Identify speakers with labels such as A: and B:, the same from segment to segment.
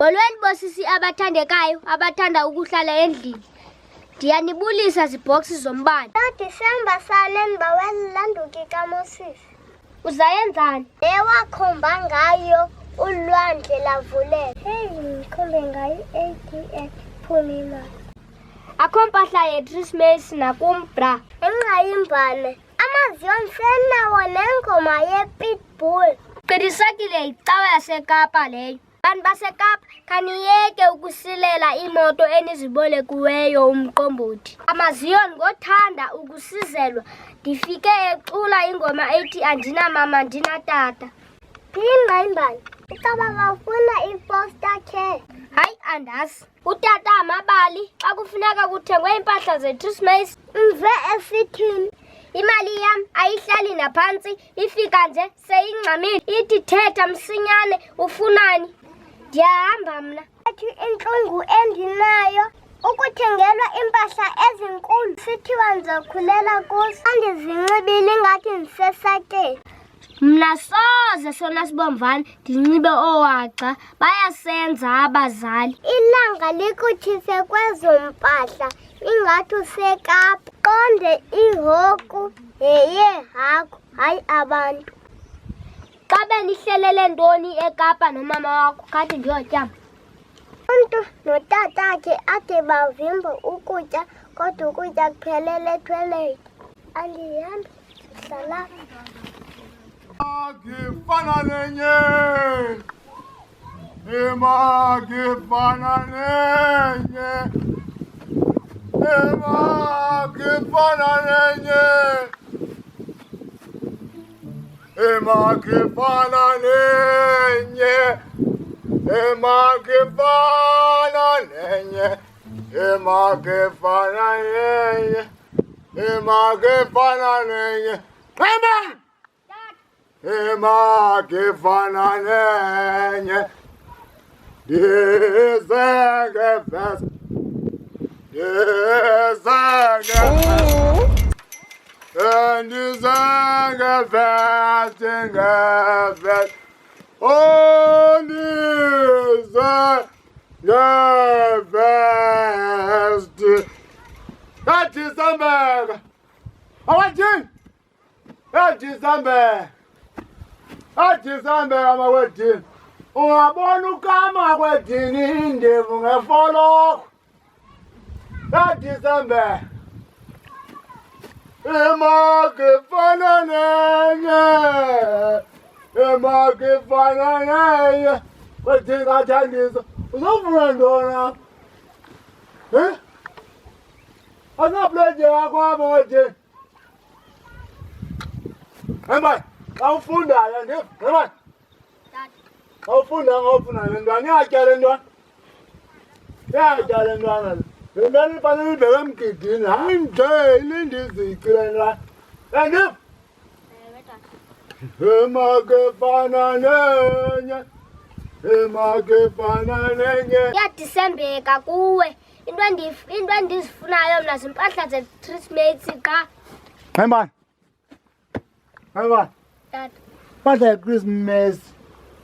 A: Molweni bosisi abathandekayo abathanda ukuhlala endlini. Ndiyanibulisa zibhoksi zombane.
B: Disemba salemba welanduki kaMoses.
A: Uzayenzani?
B: Lewakhomba ngayo ulwandle lavuleka. Hey, ngikhombe ngayo i-ATM phumima.
A: Akho mpahla yeKrismesi nakumbra.
B: Engayimbane. Amaziyo msenawo nengoma yePitbull.
A: Qinisekile icawa yaseKapa leyo. Bantu baseKapa kaniyeke ukusilela imoto enizibolekuweyo umqombothi. Amaziyo ngothanda ukusizelwa. Ndifike ecula ingoma ethi andinamama ndinatata.
B: Phingqaimbane. Ucaba bafuna i-foster care.
A: Hayi andazi. Utata amabali xa kufuneka kuthengwe impahla zeKrismesi.
B: Mve esithini.
A: Imali yam ayihlali naphantsi ifika nje seyingxamile ithi thetha msinyane ufunani. Ndiyahamba mna.
B: Athi intlungu endinayo ukuthengelwa impahla ezinkulu sithiwa ndizokhulela kuzo. Andizinxibile ngathi ndisesakeni.
A: Mna soze sona sibomvana ndinxibe oowaca bayasenza abazali.
B: Ilanga likuthise kwezo mpahla ingathi useKapa. Qonde ihoku yehagu hayi abantu.
A: Xa benihlelele ntoni eKapa nomama wakho kathi ndiyotyama?
B: Umntu notatakhe ade bavimba ukutya kodwa ukutya kuphelele ethoyilethi. Andihambi hlala.
C: Magifana nenye, magifana nenye, magifana nenye, magifana nenye, magifana nenye, magifana nenye, magifana nenye. Amen. Magifana nenye, dizenge fest, dizenge fest, oh dizenge fest. That is December. Awajin, that is December. Ajisambe amawedini. Ungabona ukama kwedini indevu ngefolo. Ajisambe. Magifana nenye. Magifana nenye. Kwedini kathandisa. Uzofuna ntona? Asapleje yakho amawedini. Hamba. Awufundayo nje, yabona? Awufunda le ntwana, iyatyala ntwana. Iyatyala ntwana le. Le ntwana ifanele ibheke emgidini, hayi nje ilinde izici le ntwana. Yandiva? Magifana nenye, magifana nenye.
A: Iyadisembeka kuwe. Into endizifunayo mna zimpahla zeKrismesi ka.
C: Hambani. Hambani.
A: Tata.
C: But the Christmas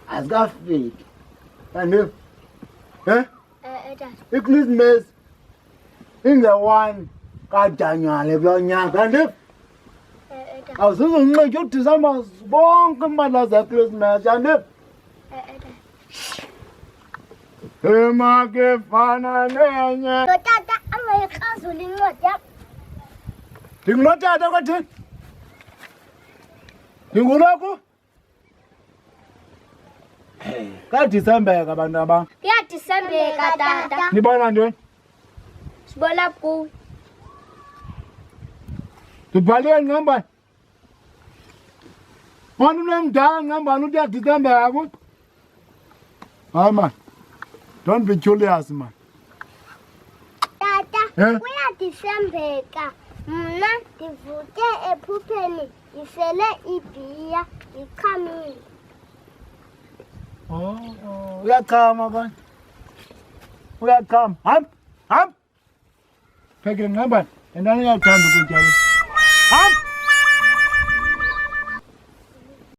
C: has got fake. And if,
A: Tata.
C: the Christmas in the one got January, and if I was going to make December long come as a Christmas, and if Magifana nenye.
B: Tata angayixazula incwadi yakho.
C: Ndingulotata kwathini? Ndinguloko? Kadisembeka abantu aba.
A: Iyadisembeka tata.
C: Nibona ntoni?
A: Sibona kuwe.
C: Ndibhalwe ngambani? Mani unemdala ngambani uthi yadisembeka kuthi? Hayi man. Don't be curious man.
B: Tata, kuyadisembeka. Mna ndivuke ephupheni isele ibhiya ikhamile.
C: Uyachama bani? Uyachama. Ham. Phekele ngambani? Endani uyathanda ukutya. Ham.